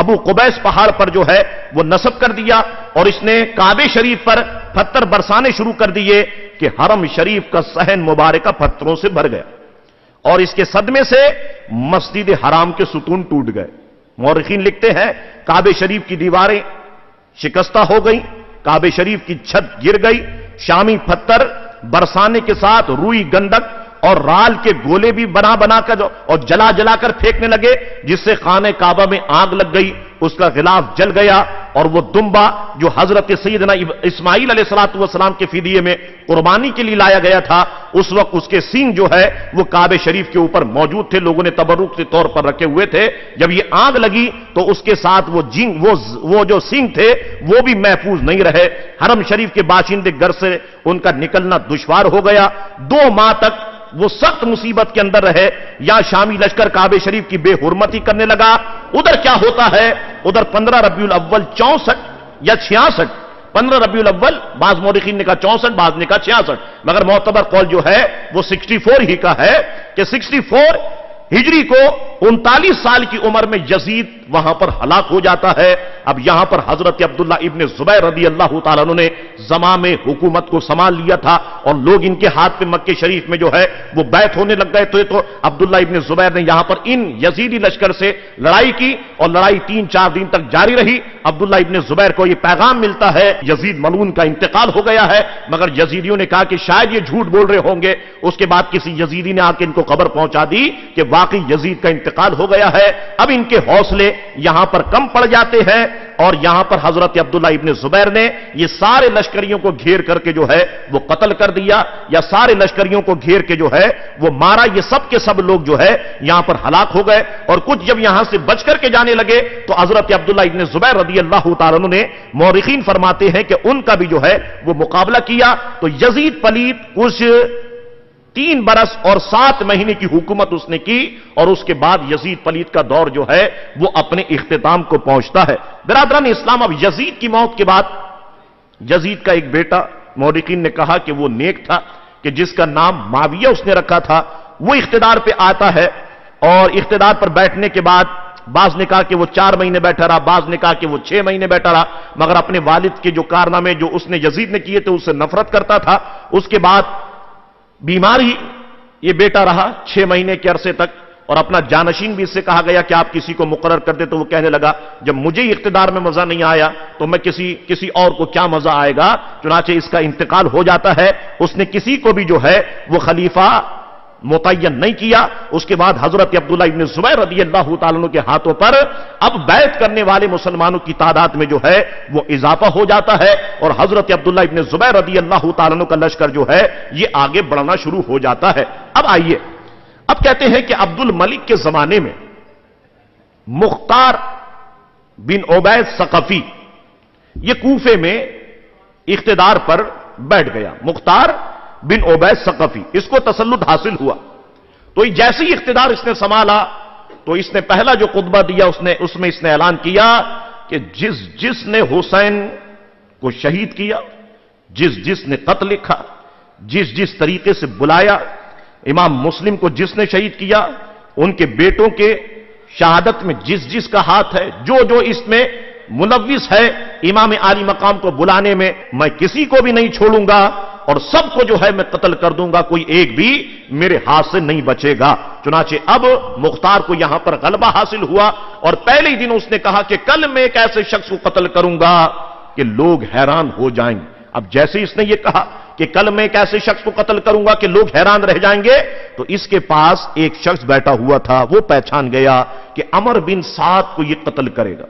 ابو قبیس پہاڑ پر جو ہے وہ نصب کر دیا اور اس نے کعبے شریف پر پتھر برسانے شروع کر دیے کہ حرم شریف کا صحن مبارکہ پتھروں سے بھر گیا اور اس کے صدمے سے مسجد حرام کے ستون ٹوٹ گئے. مورخین لکھتے ہیں کعبے شریف کی دیواریں شکستہ ہو گئیں، کعبے شریف کی چھت گر گئی، شامی پتھر برسانے کے ساتھ روئی گندک اور رال کے گولے بھی بنا کر اور جلا کر پھینکنے لگے، جس سے خانہ کعبہ میں آگ لگ گئی، اس کا غلاف جل گیا اور وہ دمبا جو حضرت سیدنا اسماعیل علیہ السلام کے فدیے میں قربانی کے لیے لایا گیا تھا، اس وقت اس کے سینگ جو ہے وہ کعبہ شریف کے اوپر موجود تھے، لوگوں نے تبرک کے طور پر رکھے ہوئے تھے. جب یہ آگ لگی تو اس کے ساتھ وہ جو سینگ تھے وہ بھی محفوظ نہیں رہے. حرم شریف کے باشندے گھر سے ان کا نکلنا دشوار ہو گیا. 2 ماہ تک وہ سخت مصیبت کے اندر رہے. یا شامی لشکر کعبہ شریف کی بے حرمتی کرنے لگا. ادھر کیا ہوتا ہے؟ ادھر 15 ربیع الاول 64 یا 66، 15 ربیع الاول، بعض مورخین نے کہا 64، بعض نے کہا 66، مگر معتبر قول جو ہے وہ 64 ہی کا ہے کہ 64 ہجری کو 39 سال کی عمر میں یزید وہاں پر ہلاک ہو جاتا ہے. اب یہاں پر حضرت عبداللہ ابن زبیر رضی اللہ تعالیٰ عنہ نے زمام حکومت کو سنبھال لیا تھا اور لوگ ان کے ہاتھ پہ مکے شریف میں جو ہے وہ بیعت ہونے لگ گئے تھے. تو عبداللہ ابن زبیر نے یہاں پر ان یزیدی لشکر سے لڑائی کی اور لڑائی 3-4 دن تک جاری رہی. عبداللہ ابن زبیر کو یہ پیغام ملتا ہے یزید ملعون کا انتقال ہو گیا ہے، مگر یزیدیوں نے کہا کہ شاید یہ جھوٹ بول رہے ہوں گے. اس کے بعد کسی یزیدی نے آ کے ان کو خبر پہنچا دی کہ واقعی یزید کا انتقال ہو گیا ہے. اب ان کے حوصلے یہاں پر کم پڑ جاتے ہیں اور یہاں پر حضرت عبداللہ ابن زبیر نے یہ سارے لشکریوں کو گھیر کر کے جو ہے وہ قتل کر دیا یا سارے لشکریوں کو گھیر کے جو ہے وہ مارا. یہ سب کے سب لوگ جو ہے یہاں پر ہلاک ہو گئے اور کچھ جب یہاں سے بچ کر کے جانے لگے تو حضرت عبداللہ ابن زبیر رضی اللہ تعالیٰ عنہ نے، مورخین فرماتے ہیں کہ ان کا بھی جو ہے وہ مقابلہ کیا. تو یزید پلید کچھ 3 برس اور 7 مہینے کی حکومت اس نے کی اور اس کے بعد یزید پلید کا دور جو ہے وہ اپنے اختتام کو پہنچتا ہے. برادران اسلام، اب یزید کی موت کے بعد یزید کا ایک بیٹا، مورخین نے کہا کہ وہ نیک تھا کہ جس کا نام معاویہ اس نے رکھا تھا، وہ اقتدار پہ آتا ہے اور اقتدار پر بیٹھنے کے بعد بعض نے کہا کہ وہ 4 مہینے بیٹھا رہا، بعض نے کہا کہ وہ 6 مہینے بیٹھا رہا، مگر اپنے والد کے جو کارنامے جو اس نے یزید نے کیے تھے اس سے نفرت کرتا تھا. اس کے بعد بیمار ہی یہ بیٹا رہا 6 مہینے کے عرصے تک اور اپنا جانشین بھی اس سے کہا گیا کہ آپ کسی کو مقرر کر دے. تو وہ کہنے لگا جب مجھے اقتدار میں مزہ نہیں آیا تو میں کسی اور کو کیا مزہ آئے گا. چنانچہ اس کا انتقال ہو جاتا ہے. اس نے کسی کو بھی جو ہے وہ خلیفہ متعین نہیں کیا. اس کے بعد حضرت عبداللہ ابن زبیر رضی اللہ تعالیٰ عنہ کے ہاتھوں پر اب بیعت کرنے والے مسلمانوں کی تعداد میں جو ہے وہ اضافہ ہو جاتا ہے اور حضرت عبداللہ ابن زبیر رضی اللہ تعالیٰ عنہ کا لشکر جو ہے یہ آگے بڑھنا شروع ہو جاتا ہے. اب آئیے، اب کہتے ہیں کہ عبد الملک کے زمانے میں مختار بن عبید ثقفی یہ کوفے میں اقتدار پر بیٹھ گیا. مختار بن عبید ثقفی، اس کو تسلط حاصل ہوا تو جیسے ہی اقتدار اس نے سنبھالا تو اس نے پہلا جو خطبہ دیا اس میں اس نے اعلان کیا کہ جس نے حسین کو شہید کیا، جس نے خط لکھا، جس طریقے سے بلایا، امام مسلم کو جس نے شہید کیا، ان کے بیٹوں کے شہادت میں جس کا ہاتھ ہے، جو اس میں ملوث ہے امام عالی مقام کو بلانے میں، میں کسی کو بھی نہیں چھوڑوں گا اور سب کو جو ہے میں قتل کر دوں گا، کوئی ایک بھی میرے ہاتھ سے نہیں بچے گا. چنانچہ اب مختار کو یہاں پر غلبہ حاصل ہوا اور پہلے ہی دن اس نے کہا کہ کل میں ایک ایسے شخص کو قتل کروں گا کہ لوگ حیران ہو جائیں گے. اب جیسے اس نے یہ کہا کہ کل میں ایک ایسے شخص کو قتل کروں گا کہ لوگ حیران رہ جائیں گے تو اس کے پاس ایک شخص بیٹھا ہوا تھا، وہ پہچان گیا کہ عمر بن سعد کو یہ قتل کرے گا.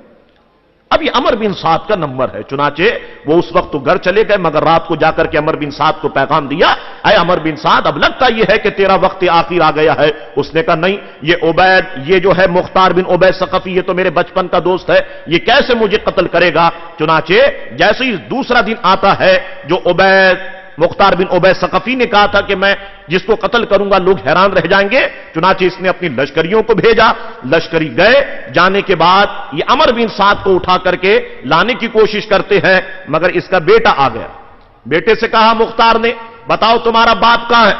اب یہ عمر بن سعد کا نمبر ہے. چنانچہ وہ اس وقت تو گھر چلے گئے مگر رات کو جا کر کے عمر بن سعد کو پیغام دیا، اے عمر بن سعد اب لگتا یہ ہے کہ تیرا وقت آخر آ گیا ہے. اس نے کہا نہیں، یہ جو ہے مختار بن عبید ثقفی یہ تو میرے بچپن کا دوست ہے، یہ کیسے مجھے قتل کرے گا. چنانچہ جیسے ہی دوسرا دن آتا ہے جو مختار بن عبید ثقفی نے کہا تھا کہ میں جس کو قتل کروں گا لوگ حیران رہ جائیں گے، چنانچہ اس نے اپنی لشکریوں کو بھیجا. لشکری گئے، جانے کے بعد یہ عمر بن سعد کو اٹھا کر کے لانے کی کوشش کرتے ہیں مگر اس کا بیٹا آ گیا. بیٹے سے کہا مختار نے، بتاؤ تمہارا باپ کہاں ہے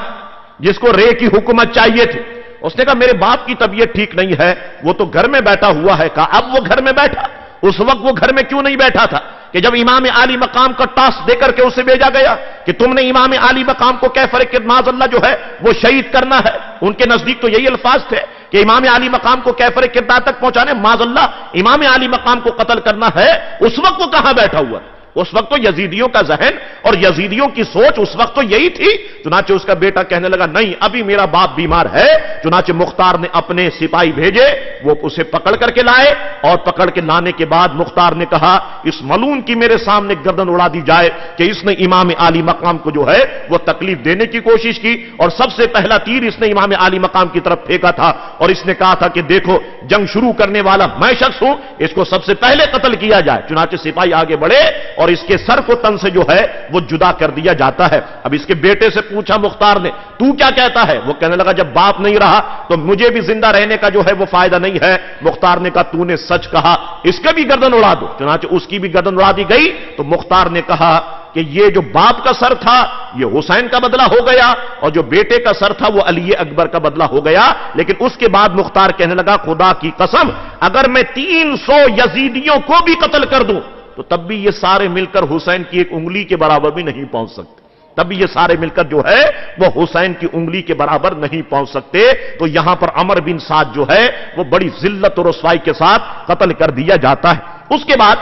جس کو رے کی حکومت چاہیے تھی؟ اس نے کہا میرے باپ کی طبیعت ٹھیک نہیں ہے، وہ تو گھر میں بیٹھا ہوا ہے۔ کہا اب وہ گھر میں بیٹھا، اس وقت وہ گھر میں کیوں نہیں بیٹھا تھا کہ جب امام عالی مقام کا ٹاسک دے کر کے اسے بھیجا گیا کہ تم نے امام عالی مقام کو کیفر معاذ اللہ جو ہے وہ شہید کرنا ہے۔ ان کے نزدیک تو یہی الفاظ تھے کہ امام عالی مقام کو کیفر کردار تک پہنچانے، معاذ اللہ امام عالی مقام کو قتل کرنا ہے۔ اس وقت وہ کہاں بیٹھا ہوا؟ اس وقت تو یزیدیوں کا ذہن اور یزیدیوں کی سوچ اس وقت تو یہی تھی۔ چنانچہ اس کا بیٹا کہنے لگا نہیں ابھی میرا باپ بیمار ہے۔ چنانچہ مختار نے اپنے سپاہی بھیجے، وہ اسے پکڑ کر کے لائے، اور پکڑ کے لانے کے بعد مختار نے کہا اس ملعون کی میرے سامنے گردن اڑا دی جائے کہ اس نے امام عالی مقام کو جو ہے وہ تکلیف دینے کی کوشش کی، اور سب سے پہلا تیر اس نے امام عالی مقام کی طرف پھینکا تھا، اور اس نے کہا تھا کہ دیکھو جنگ شروع کرنے والا میں شخص ہوں، اس کو سب سے پہلے قتل کیا جائے۔ چنانچہ سپاہی آگے بڑھے اور اس کے سر کو تن سے جو ہے وہ جدا کر دیا جاتا ہے۔ اب اس کے بیٹے سے پوچھا مختار نے تو کیا کہتا ہے؟ وہ کہنے لگا جب باپ نہیں رہا تو مجھے بھی زندہ رہنے کا جو ہے وہ فائدہ نہیں ہے۔ مختار نے کہا تو نے سچ کہا، اس کا بھی گردن اڑا دو۔ چنانچہ اس کی بھی گردن اڑا دی گئی۔ تو مختار نے کہا کہ یہ جو باپ کا سر تھا یہ حسین کا بدلہ ہو گیا، اور جو بیٹے کا سر تھا وہ علی اکبر کا بدلہ ہو گیا۔ لیکن اس کے بعد مختار کہنے لگا خدا کی قسم اگر میں 300 یزیدیوں کو بھی قتل کر دوں تو تب بھی یہ سارے مل کر حسین کی ایک انگلی کے برابر بھی نہیں پہنچ سکتے، تب بھی یہ سارے مل کر جو ہے وہ حسین کی انگلی کے برابر نہیں پہنچ سکتے۔ تو یہاں پر عمر بن سعد جو ہے وہ بڑی ذلت اور رسوائی کے ساتھ قتل کر دیا جاتا ہے۔ اس کے بعد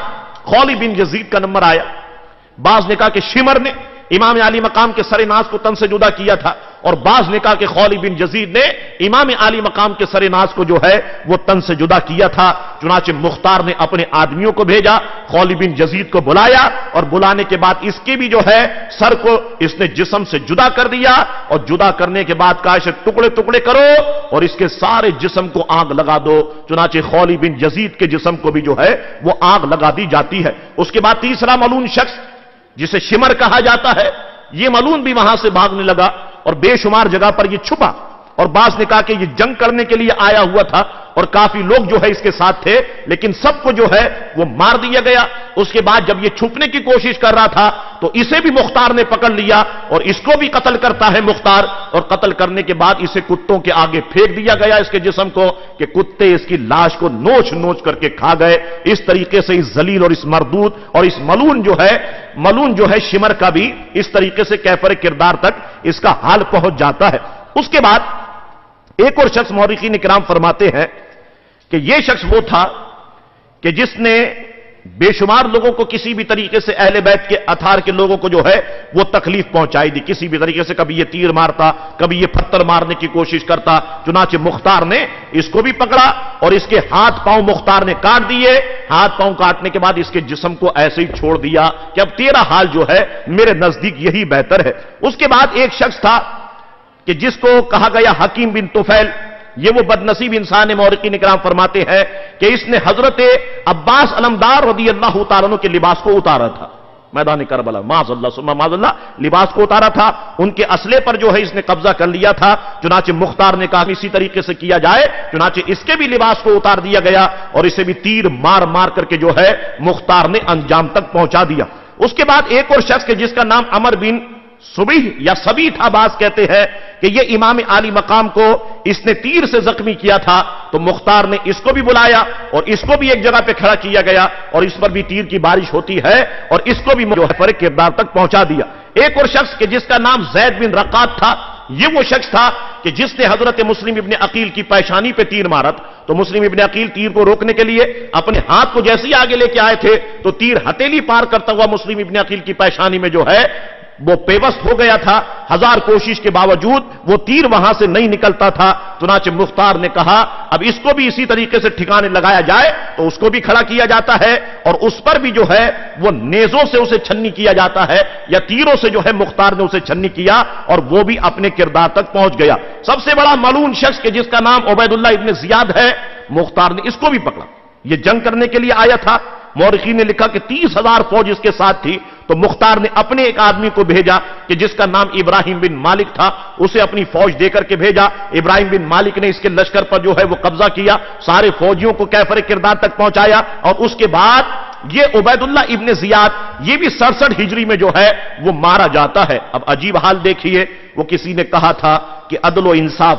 خولی بن یزید کا نمبر آیا۔ بعض نے کہا کہ شمر نے امام علی مقام کے سر ناز کو تن سے جدا کیا تھا، اور بعض نے کہا کہ خولی بن یزید نے امام علی مقام کے سر ناز کو جو ہے وہ تن سے جدا کیا تھا۔ چنانچہ مختار نے اپنے آدمیوں کو بھیجا، خولی بن یزید کو بلایا، اور بلانے کے بعد اس کے بھی جو ہے سر کو اس نے جسم سے جدا کر دیا، اور جدا کرنے کے بعد کہا اسے ٹکڑے ٹکڑے کرو اور اس کے سارے جسم کو آگ لگا دو۔ چنانچہ خولی بن یزید کے جسم کو بھی جو ہے وہ آگ لگا دی جاتی ہے۔ اس کے بعد تیسرا ملعون شخص جسے شمر کہا جاتا ہے، یہ ملعون بھی وہاں سے بھاگنے لگا اور بے شمار جگہ پر یہ چھپا، اور بعض نے کہا کہ یہ جنگ کرنے کے لیے آیا ہوا تھا اور کافی لوگ جو ہے اس کے ساتھ تھے، لیکن سب کو جو ہے وہ مار دیا گیا۔ اس کے بعد جب یہ چھپنے کی کوشش کر رہا تھا تو اسے بھی مختار نے پکڑ لیا اور اس کو بھی قتل کرتا ہے مختار، اور قتل کرنے کے بعد اسے کتوں کے آگے پھینک دیا گیا اس کے جسم کو کہ کتے اس کی لاش کو نوچ نوچ کر کے کھا گئے۔ اس طریقے سے اس ذلیل اور اس مردود اور اس ملعون جو ہے شمر کا بھی اس طریقے سے کیفر کردار تک اس کا حال پہنچ جاتا ہے۔ اس کے بعد ایک اور شخص مورخین کرام فرماتے ہیں کہ یہ شخص وہ تھا کہ جس نے بے شمار لوگوں کو کسی بھی طریقے سے اہل بیت کے اطہار کے لوگوں کو جو ہے وہ تکلیف پہنچائی دی، کسی بھی طریقے سے کبھی یہ تیر مارتا، کبھی یہ پتھر مارنے کی کوشش کرتا۔ چنانچہ مختار نے اس کو بھی پکڑا اور اس کے ہاتھ پاؤں مختار نے کاٹ دیے۔ ہاتھ پاؤں کاٹنے کے بعد اس کے جسم کو ایسے ہی چھوڑ دیا کہ اب تیرا حال جو ہے میرے نزدیک یہی بہتر ہے۔ اس کے بعد ایک شخص تھا کہ جس کو کہا گیا حکیم بن طفیل، یہ وہ بدنصیب انسان مورخین کرام فرماتے ہیں کہ اس نے حضرت عباس علمدار رضی اللہ تعالیٰ عنہ کے لباس کو اتارا تھا میدان کربلا، معاذ اللہ ثم معاذ اللہ، لباس کو اتارا تھا، ان کے اسلحے پر جو ہے اس نے قبضہ کر لیا تھا۔ چنانچہ مختار نے کہا اسی طریقے سے کیا جائے، چنانچہ اس کے بھی لباس کو اتار دیا گیا اور اسے بھی تیر مار مار کر کے جو ہے مختار نے انجام تک پہنچا دیا۔ اس کے بعد ایک اور شخص جس کا نام عمر بن صبی یا سبی تھا، باز کہتے ہیں کہ یہ امام عالی مقام کو اس نے تیر سے زخمی کیا تھا، تو مختار نے اس کو بھی بلایا اور اس کو بھی ایک جگہ پہ کھڑا کیا گیا اور اس پر بھی تیر کی بارش ہوتی ہے اور اس کو بھی کیفر کردار تک پہنچا دیا۔ ایک اور شخص کہ جس کا نام زید بن رقات تھا، یہ وہ شخص تھا کہ جس نے حضرت مسلم ابن عقیل کی پیشانی پہ تیر مارا، تو مسلم ابن عقیل تیر کو روکنے کے لیے اپنے ہاتھ کو جیسے ہی آگے لے کے آئے تھے تو تیر ہتھیلی پار کرتا ہوا مسلم ابن عقیل کی پیشانی میں جو ہے وہ پیوست ہو گیا تھا۔ ہزار کوشش کے باوجود وہ تیر وہاں سے نہیں نکلتا تھا۔ چنانچہ مختار نے کہا اب اس کو بھی اسی طریقے سے ٹھکانے لگایا جائے، تو اس کو بھی کھڑا کیا جاتا ہے اور اس پر بھی جو ہے وہ نیزوں سے اسے چھنی کیا جاتا ہے یا تیروں سے جو ہے مختار نے اسے چھنی کیا اور وہ بھی اپنے کردار تک پہنچ گیا۔ سب سے بڑا ملعون شخص کہ جس کا نام عبید اللہ ابن زیاد ہے، مختار نے اس کو بھی پکڑا، یہ جنگ کرنے کے لیے آیا تھا۔ مورخین نے لکھا کہ 30,000 فوج اس کے ساتھ تھی، تو مختار نے اپنے ایک آدمی کو بھیجا کہ جس کا نام ابراہیم بن مالک تھا، اسے اپنی فوج دے کر کے بھیجا۔ ابراہیم بن مالک نے اس کے لشکر پر جو ہے وہ قبضہ کیا، سارے فوجیوں کو کیفر کردار تک پہنچایا، اور اس کے بعد یہ عبید اللہ ابن زیاد یہ بھی 67 ہجری میں جو ہے وہ مارا جاتا ہے۔ اب عجیب حال دیکھیے، وہ کسی نے کہا تھا کہ عدل و انصاف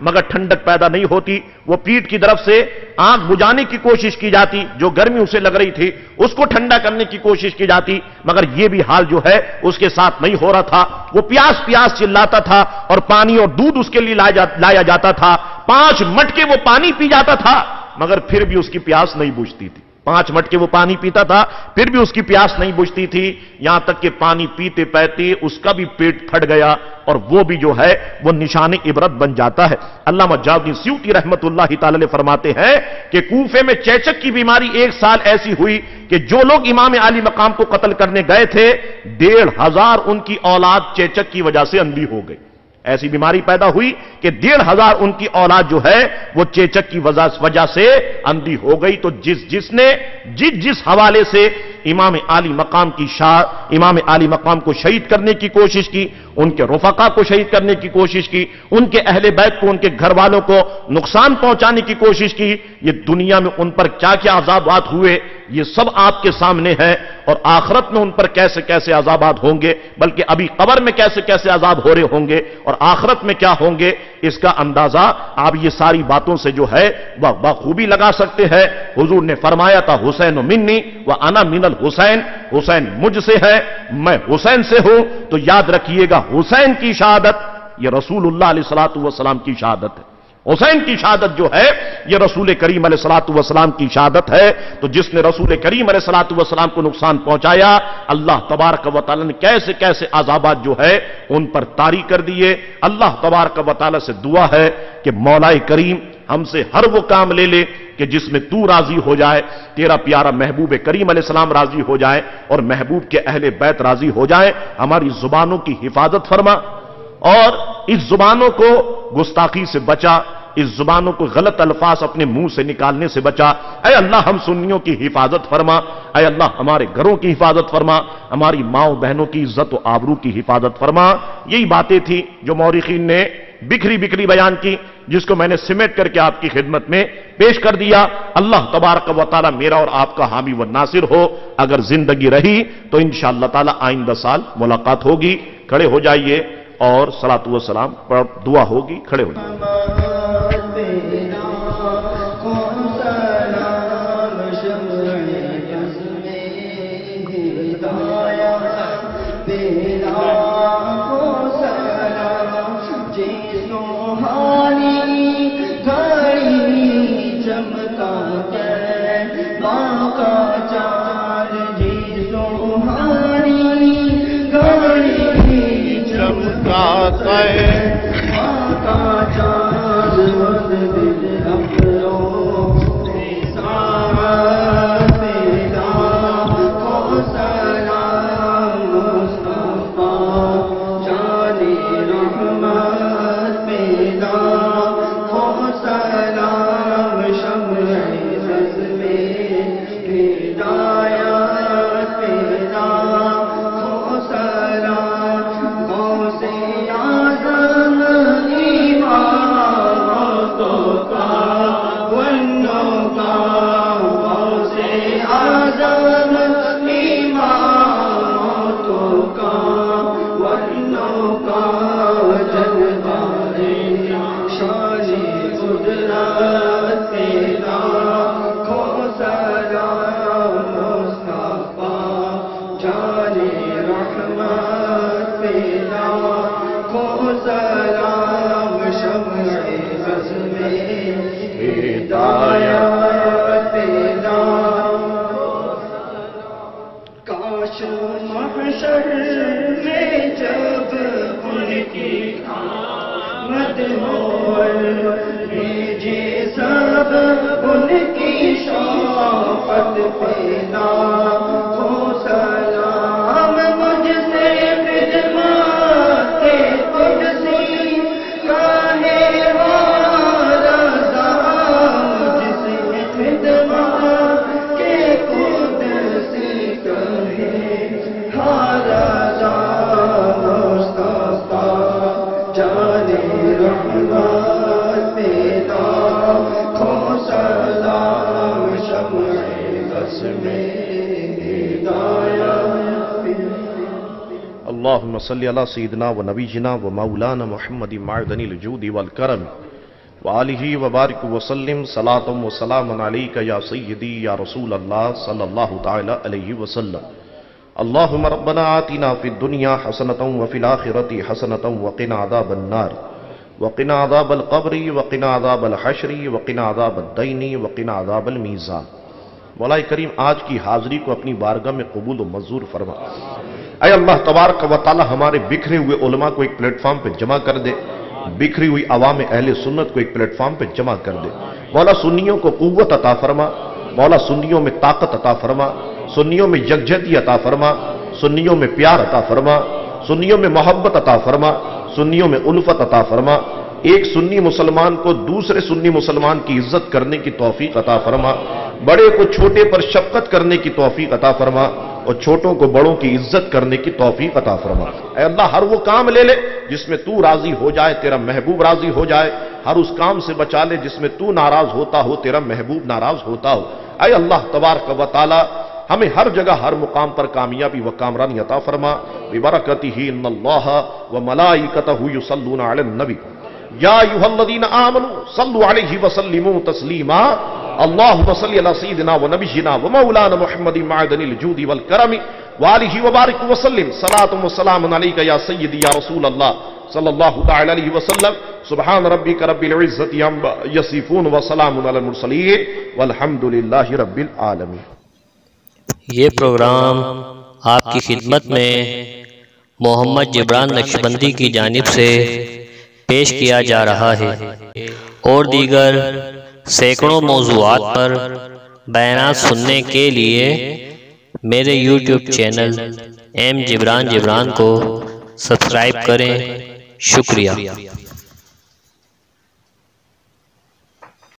مگر ٹھنڈک پیدا نہیں ہوتی. وہ پیٹھ کی طرف سے آنکھ بجھانے کی کوشش کی جاتی, جو گرمی اسے لگ رہی تھی اس کو ٹھنڈا کرنے کی کوشش کی جاتی, مگر یہ بھی حال جو ہے اس کے ساتھ نہیں ہو رہا تھا. وہ پیاس پیاس چلاتا تھا اور پانی اور دودھ اس کے لیے لایا جاتا تھا. 5 مٹکے وہ پانی پی جاتا تھا مگر پھر بھی اس کی پیاس نہیں بجھتی تھی. 5 مٹکے وہ پانی پیتا تھا پھر بھی اس کی پیاس نہیں بجھتی تھی, یہاں تک کہ پانی پیتے پیتے اس کا بھی پیٹ پھٹ گیا اور وہ بھی جو ہے وہ نشان عبرت بن جاتا ہے. علامہ جلال الدین سیوطی رحمت اللہ تعالی علیہ فرماتے ہیں کہ کوفے میں چیچک کی بیماری 1 سال ایسی ہوئی کہ جو لوگ امام عالی مقام کو قتل کرنے گئے تھے 1,500 ان کی اولاد چیچک کی وجہ سے اندھی ہو گئی. ایسی بیماری پیدا ہوئی کہ 1,500 ان کی اولاد جو ہے وہ چیچک کی وجہ سے اندھی ہو گئی. تو جس نے جس حوالے سے امام عالی مقام کو شہید کرنے کی کوشش کی, ان کے رفقا کو شہید کرنے کی کوشش کی, ان کے اہل بیت کو, ان کے گھر والوں کو نقصان پہنچانے کی کوشش کی, یہ دنیا میں ان پر کیا کیا عذابات ہوئے یہ سب آپ کے سامنے ہے, اور آخرت میں ان پر کیسے کیسے عذابات ہوں گے, بلکہ ابھی قبر میں کیسے کیسے عذاب ہو رہے ہوں گے اور آخرت میں کیا ہوں گے, اس کا اندازہ آپ یہ ساری باتوں سے جو ہے بخوبی لگا سکتے ہیں. حضور نے فرمایا تھا حسین منی وانا من الحسین, حسین مجھ سے ہے میں حسین سے ہوں. تو یاد رکھیے گا حسین کی شہادت یہ رسول اللہ علیہ الصلوۃ والسلام کی شہادت ہے. حسین کی شہادت جو ہے یہ رسول کریم علیہ الصلوۃ والسلام کی شہادت ہے. تو جس نے رسول کریم علیہ الصلوۃ والسلام کو نقصان پہنچایا, اللہ تبارک و تعالی نے کیسے کیسے عذابات جو ہے ان پر طاری کر دیے. اللہ تبارک و تعالی سے دعا ہے کہ مولا کریم ہم سے ہر وہ کام لے لے کہ جس میں تو راضی ہو جائے, تیرا پیارا محبوب کریم علیہ السلام راضی ہو جائے اور محبوب کے اہل بیت راضی ہو جائے. ہماری زبانوں کی حفاظت فرما اور اس زبانوں کو گستاخی سے بچا, اس زبانوں کو غلط الفاظ اپنے منہ سے نکالنے سے بچا. اے اللہ ہم سنیوں کی حفاظت فرما, اے اللہ ہمارے گھروں کی حفاظت فرما, ہماری ماؤں بہنوں کی عزت و آبرو کی حفاظت فرما. یہی باتیں تھیں جو مورخین نے بکھری بکھری بیان کی, جس کو میں نے سمیٹ کر کے آپ کی خدمت میں پیش کر دیا. اللہ تبارک و تعالی میرا اور آپ کا حامی و ناصر ہو. اگر زندگی رہی تو انشاءاللہ تعالی آئندہ سال ملاقات ہوگی. کھڑے ہو جائیے اور صلاۃ و سلام پر دعا ہوگی. کھڑے ہو جائیے. اللهم صل على سيدنا ونبينا ومولانا محمد معدن الجود والكرم وآلہ وبارک وسلم صلاۃ و سلام علیک یا سیدی یا رسول اللہ صلی اللہ تعالی علیہ وسلم اللہم ربنا آتنا فی الدنیا حسنۃ وفی الآخرۃ حسنۃ وقنا عذاب النار وقنا عذاب القبر وقنا عذاب الحشر وقنا عذاب الدین وقنا عذاب المیزان۔ مولا کریم آج کی حاضری کو اپنی بارگاہ میں قبول و منظور فرما۔ اے اللہ تبارک و تعالی ہمارے بکھرے ہوئے علماء کو ایک پلیٹ فارم پہ جمع کر دے، بکھری ہوئی عوام اہل سنت کو ایک پلیٹ فارم پہ جمع کر دے۔ مولا سنیوں کو قوت عطا فرما، مولا سنیوں میں طاقت عطا فرما، سنیوں میں یکجہتی عطا فرما، سنیوں میں پیار عطا فرما، سنیوں میں محبت عطا فرما، سنیوں میں الفت عطا فرما۔ ایک سنی مسلمان کو دوسرے سنی مسلمان کی عزت کرنے کی توفیق عطا فرما، بڑے کو چھوٹے پر شفقت کرنے کی توفیق عطا فرما، اور چھوٹوں کو بڑوں کی عزت کرنے کی توفیق عطا فرما۔ اے اللہ ہر وہ کام لے لے جس میں تو راضی ہو جائے، تیرا محبوب راضی ہو جائے، ہر اس کام سے بچا لے جس میں تو ناراض ہوتا ہو، تیرا محبوب ناراض ہوتا ہو۔ اے اللہ تبارک و تعالی ہمیں ہر جگہ ہر مقام پر کامیابی و کامرانی عطا فرما، ببرکتہ ان اللہ وملائکتہ یصلون علی النبی یا ایھا الذین آمنوا صلوا علیہ وسلموا تسلیما اللہم صلی علی سیدنا و نبینا و مولانا محمد معدن الجود والکرم وآلہ وبارک وسلم صلاۃ و سلام علیک یا سیدی یا رسول اللہ صلی اللہ تعالی علیہ وسلم سبحان ربک رب العزت عما یصفون وسلام علی المرسلین والحمد للہ رب العالمین۔ یہ پروگرام آپ کی خدمت میں محمد جبران نقشبندی کی جانب سے پیش کیا جا رہا ہے، اور دیگر سینکڑوں موضوعات پر بیانات سننے کے لیے میرے یوٹیوب چینل ایم جبران کو سبسکرائب کریں۔ شکریہ۔